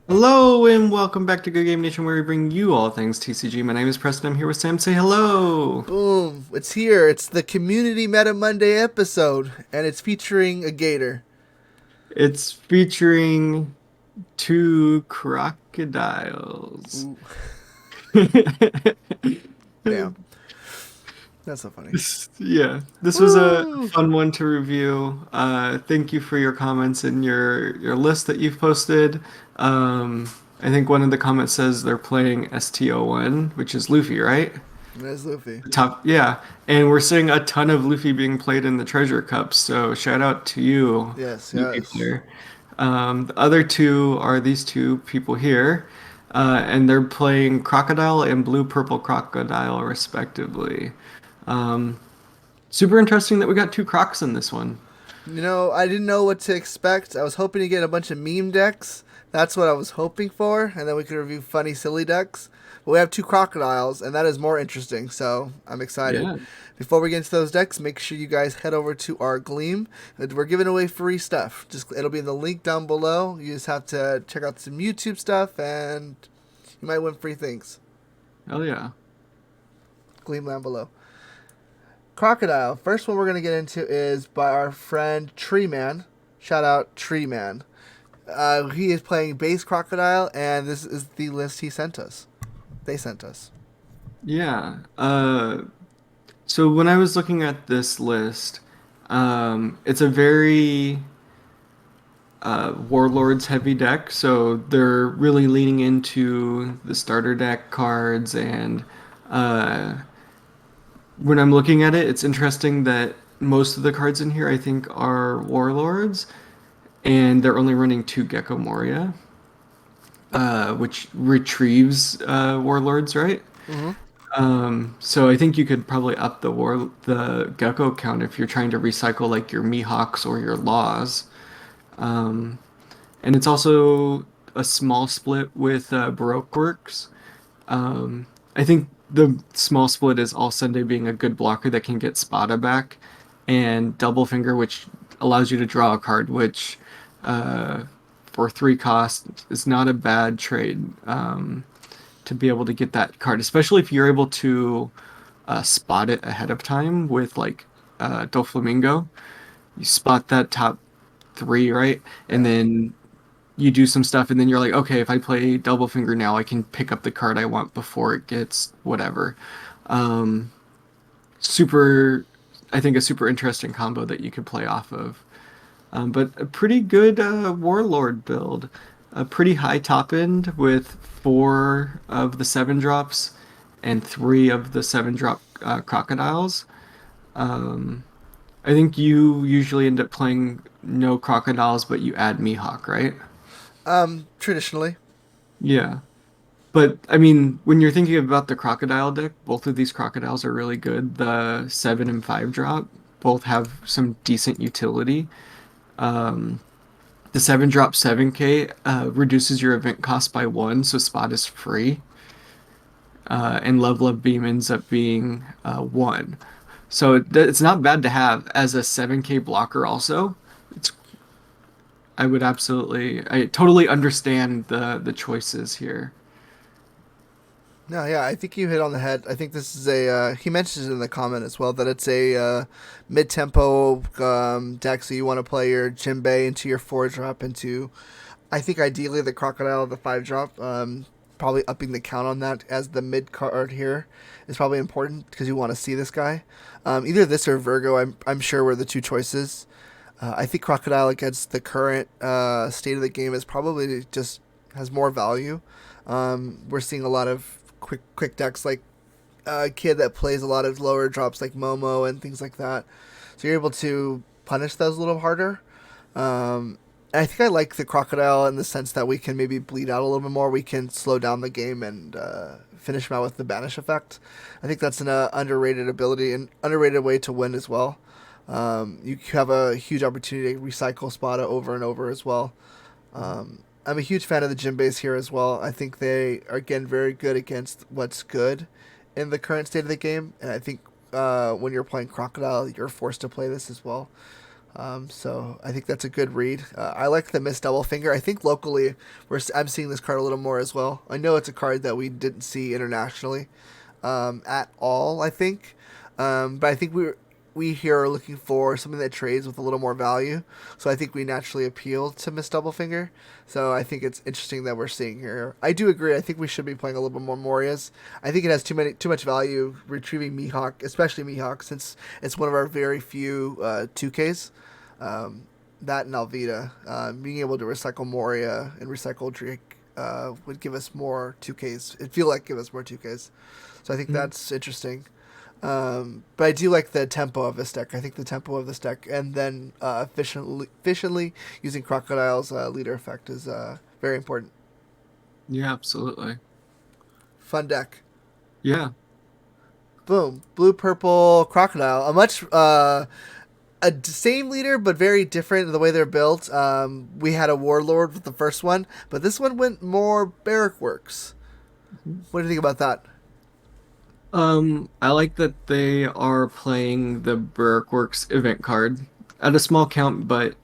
Hello and welcome back to Good Game Nation, where we bring you all things TCG. My name is Preston. I'm here with Sam. Say hello. Boom! It's here. It's the Community Meta Monday episode, and it's featuring a gator. It's featuring two crocodiles. Ooh, damn. That's so funny. Yeah, this was a Woo! fun one to review. Thank you for your comments and your list that you've posted. I think one of the comments says they're playing STO1, which is Luffy, right? There's Luffy. Top, yeah. And we're seeing a ton of Luffy being played in the Treasure Cups, so shout out to you, Yes, Luffy yes. player. The other two are these two people here, and they're playing Crocodile and Blue Purple Crocodile, respectively. Um, Super interesting that we got two crocs in this one. I didn't know what to expect. I was hoping to get a bunch of meme decks. That's what I was hoping for, and then we could review funny, silly decks. But we have two crocodiles, and that is more interesting, so I'm excited. Yeah. Before we get into those decks, make sure you guys head over to our Gleam. We're giving away free stuff. Just it'll be in the link down below. You just have to check out some YouTube stuff, and you might win free things. Hell yeah. Gleam down below. Crocodile. First one we're gonna get into is by our friend Tree Man. Shout out Tree Man. He is playing base Crocodile, and this is the list he sent us. They sent us. Yeah. So when I was looking at this list, it's a very Warlords heavy deck, so they're really leaning into the starter deck cards. And uh, when I'm looking at it, it's interesting that most of the cards in here I think are Warlords, and they're only running two Gecko Moria, which retrieves Warlords, right? Mm-hmm. So I think you could probably up the Gecko count if you're trying to recycle like your Mihawks or your Laws. Um, and it's also a small split with Baroque Works. I think the small split is All Sunday being a good blocker that can get Spada back, and Double Finger, which allows you to draw a card, which uh, for three cost is not a bad trade to be able to get that card, especially if you're able to spot it ahead of time with like Doflamingo. You spot that top three, right? And Yeah. then you do some stuff, and then you're like, okay, if I play Double Finger now, I can pick up the card I want before it gets whatever. Um, super, I think a super interesting combo that you could play off of. But a pretty good Warlord build. A pretty high top end with four of the seven drops and three of the seven drop crocodiles. Um, I think you usually end up playing no crocodiles, but you add Mihawk, right? Traditionally. Yeah. But I mean, when you're thinking about the crocodile deck, both of these crocodiles are really good. The seven and five drop both have some decent utility. Um, the seven drop 7K reduces your event cost by one, so spot is free. And level up beam ends up being one. So it's not bad to have as a 7K blocker also. It's I totally understand the choices here. No, yeah, I think you hit on the head. I think this is a. He mentions it in the comment as well that it's a mid-tempo deck, so you want to play your Jinbei into your four drop into. I think ideally the Crocodile, the five drop. Probably upping the count on that as the mid card here is probably important because you want to see this guy. Either this or Virgo, I'm sure were the two choices. I think Crocodile against the current state of the game is probably just has more value. We're seeing a lot of quick decks like a kid that plays a lot of lower drops like Momo and things like that. So you're able to punish those a little harder. I think I like the Crocodile in the sense that we can maybe bleed out a little bit more. We can slow down the game and finish him out with the banish effect. I think that's an underrated ability and underrated way to win as well. You have a huge opportunity to recycle Spada over and over as well. I'm a huge fan of the gym base here as well. I think they are again very good against what's good in the current state of the game, and I think when you're playing Crocodile, you're forced to play this as well. So I think that's a good read. I like the Miss Double Finger. I think locally I'm seeing this card a little more as well. I know it's a card that we didn't see internationally at all. I think, but I think we here are looking for something that trades with a little more value. So I think we naturally appeal to Miss Double Finger. So I think it's interesting that we're seeing here. I do agree. I think we should be playing a little bit more Morias. I think it has too much value retrieving Mihawk, especially Mihawk, since it's one of our very few 2Ks. Um, that and Alvida, being able to recycle Moria and recycle Drake would give us more 2Ks. It feel like give us more 2Ks. So I think Mm. that's interesting. But I do like the tempo of this deck. I think the tempo of this deck, and then efficiently using Crocodile's leader effect is very important. Yeah, absolutely. Fun deck. Yeah. Boom, blue purple Crocodile. Same leader, but very different in the way they're built. We had a Warlord with the first one, but this one went more Barrack Works. What do you think about that? I like that they are playing the Works event card at a small count, but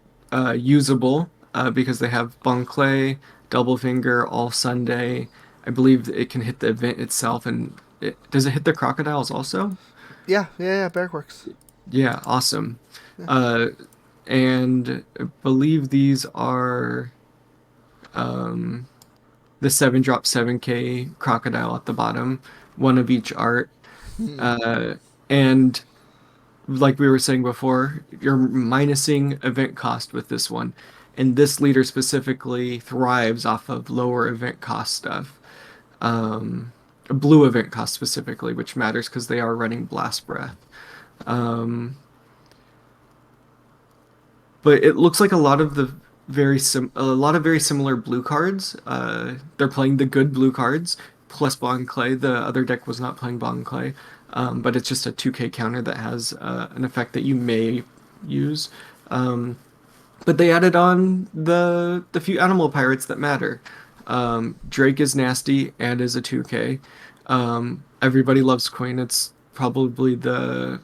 usable because they have Bonclay, Double Finger, All Sunday. I believe it can hit the event itself, and does it hit the crocodiles also? Yeah, Barrack Works. Yeah, awesome. Yeah. Uh, and I believe these are um, the 7-drop 7K crocodile at the bottom, one of each art. Hmm. Uh, and like we were saying before, you're minusing event cost with this one. And this leader specifically thrives off of lower event cost stuff. Blue event cost specifically, which matters because they are running Blast Breath. Um, but it looks like a lot of very similar blue cards. They're playing the good blue cards plus Bon Clay. The other deck was not playing Bon Clay, but it's just a 2K counter that has an effect that you may use. Um, but they added on the few animal pirates that matter. Drake is nasty and is a 2K. Everybody loves Queen. It's probably uh,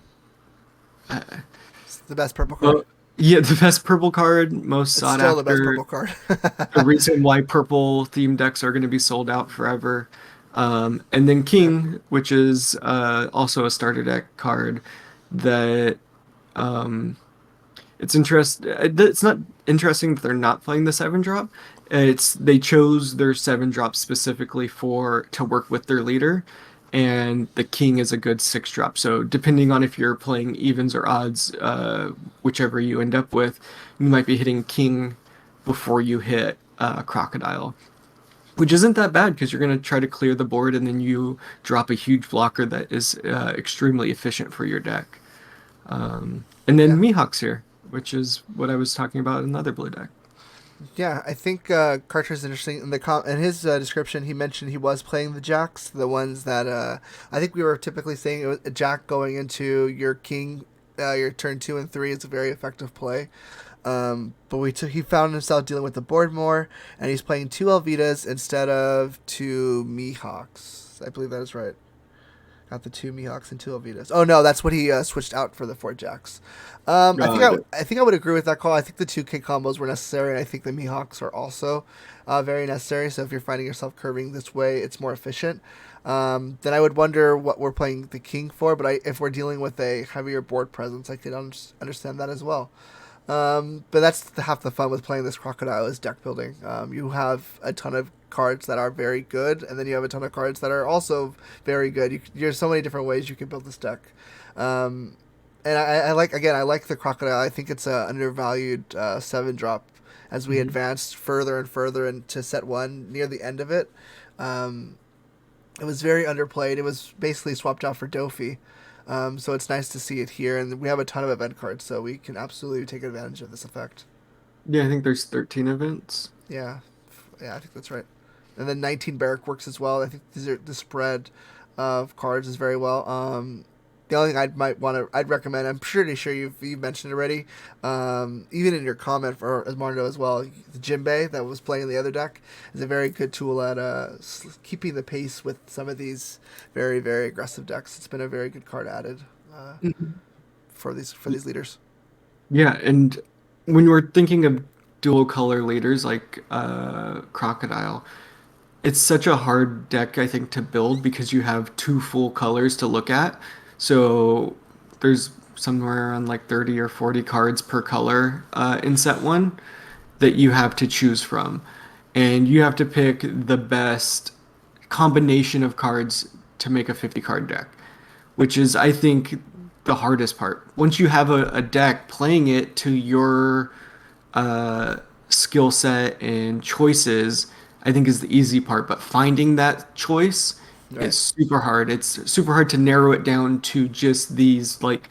It's the best purple card. well, yeah, the best purple card, most It's sought still the best after. purple card. The reason why purple theme decks are going to be sold out forever. And then Yeah. King, which is also a starter deck card that um, it's not interesting that they're not playing the 7-drop. It's they chose their 7-drop specifically for to work with their leader, and the king is a good 6-drop. So depending on if you're playing evens or odds, whichever you end up with, you might be hitting king before you hit crocodile, which isn't that bad because you're going to try to clear the board and then you drop a huge blocker that is extremely efficient for your deck. And then Yeah. Mihawk's here, which is what I was talking about in another blue deck. Yeah, I think Carter's interesting. In his description, he mentioned he was playing the jacks, the ones that I think we were typically saying it was a jack going into your king, your turn 2 and 3 is a very effective play. But he found himself dealing with the board more, and he's playing 2 Alvidas instead of 2 Mihawks. I believe that is right. Got the 2 Mihawks and 2 Alvidas. Oh no, that's what he switched out for the 4 Jacks. Got it. I think I would agree with that call. I think the 2K combos were necessary, and I think the Mihawks are also very necessary. So if you're finding yourself curving this way, it's more efficient. Then I would wonder what we're playing the king for. But if we're dealing with a heavier board presence, I could understand that as well. But that's half the fun with playing this crocodile is deck building. You have a ton of cards that are very good, and then you have a ton of cards that are also very good. There's so many different ways you can build this deck. Um, and I like the crocodile. I think it's a undervalued 7-drop as we Mhm. advanced further and further into set one near the end of it. Um, it was very underplayed. It was basically swapped out for Dofi. So it's nice to see it here, and we have a ton of event cards, so we can absolutely take advantage of this effect. Yeah, I think there's 13 events. Yeah, yeah, I think that's right. And then 19 Barrack works as well. I think the spread of cards is very well. The only thing I'd recommend. I'm pretty sure you've mentioned it already. Even in your comment for Esmardo as well, the Jinbei that was playing the other deck is a very good tool at keeping the pace with some of these very very aggressive decks. It's been a very good card added uh, Mhm. for these leaders. Yeah, and when we're thinking of dual color leaders like Crocodile, it's such a hard deck, I think, to build because you have two full colors to look at. So there's somewhere around like 30 or 40 cards per color in set one that you have to choose from. And you have to pick the best combination of cards to make a 50 card deck, which is, I think, the hardest part. Once you have a deck, playing it to your uh, skill set and choices, I think is the easy part. But finding that choice is Right. super hard. It's super hard to narrow it down to just these, like,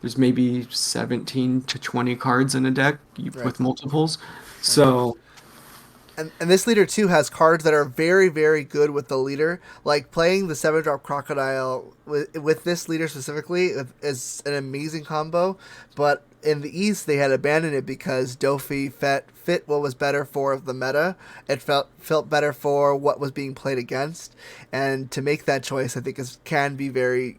there's maybe 17 to 20 cards in a deck Right. with multiples. Right. So, And this leader too has cards that are very very good with the leader. Like playing the 7-drop crocodile with this leader specifically is an amazing combo. But in the East they had abandoned it because Dofi fit what was better for the meta. It felt better for what was being played against, and to make that choice I think can be very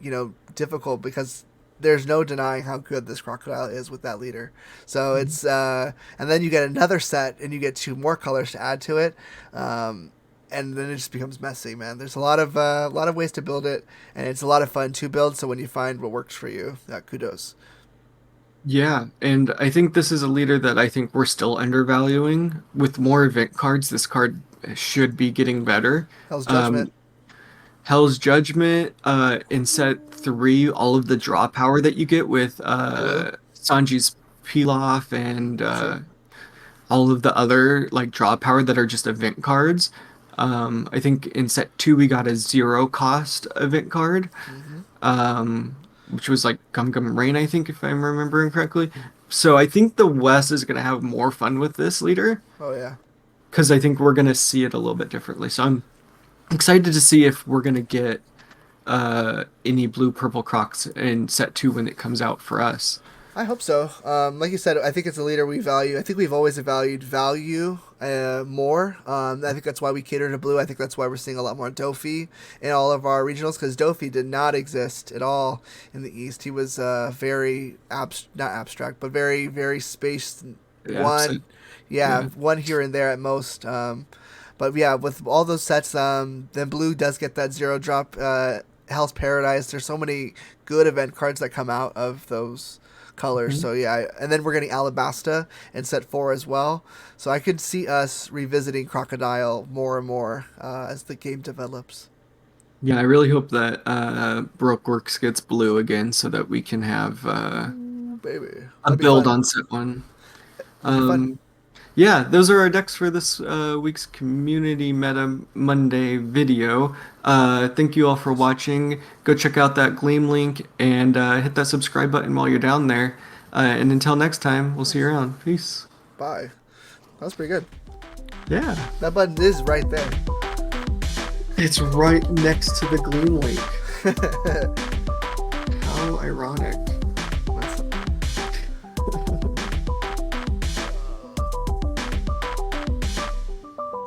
difficult because there's no denying how good this crocodile is with that leader. So it's and then you get another set and you get two more colors to add to it. And then it just becomes messy, man. There's a lot of ways to build it, and it's a lot of fun to build. So when you find what works for you, kudos. yeah, and I think this is a leader that I think we're still undervaluing. With more event cards, this card should be getting better. Hell's Judgment, Um, Hell's Judgment, in set three, all of the draw power that you get with blue, Sanji's Pilaf and true. all of the other like draw power that are just event cards. I think in set two we got a zero cost event card, Mm-hmm. which was like Gum Gum Rain, I think, if I'm remembering correctly. So I think the West is going to have more fun with this leader Oh yeah. because I think we're going to see it a little bit differently. So I'm excited to see if we're going to get any blue purple Crocs in set two when it comes out for us. I hope so. Like you said, I think it's a leader we value. I think we've always valued value more. I think that's why we cater to blue. I think that's why we're seeing a lot more Dofi in all of our regionals because Dofi did not exist at all in the East. He was very not abstract, but very very spaced. Yeah, One, yeah, yeah. one here and there at most. But yeah, with all those sets, then blue does get that 0-drop. Hell's Paradise. There's so many good event cards that come out of those colors. Mhm. So yeah, and then we're getting Alabasta in set 4 as well. So I could see us revisiting Crocodile more and more as the game develops. Yeah, I really hope that Broke Works gets blue again so that we can have Ooh, baby, a that'd be build fun. on set one. That'd be fun. Um, yeah, those are our decks for this week's Community Meta Monday video. Thank you all for watching. Go check out that Gleam link and hit that subscribe button while you're down there. And until next time, we'll see you Nice. around. Peace. Bye. That was pretty good. Yeah, That button is right there. it's right next to the Gleam link. How ironic.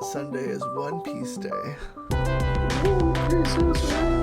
Sunday is One Piece Day. Ooh, Christmas.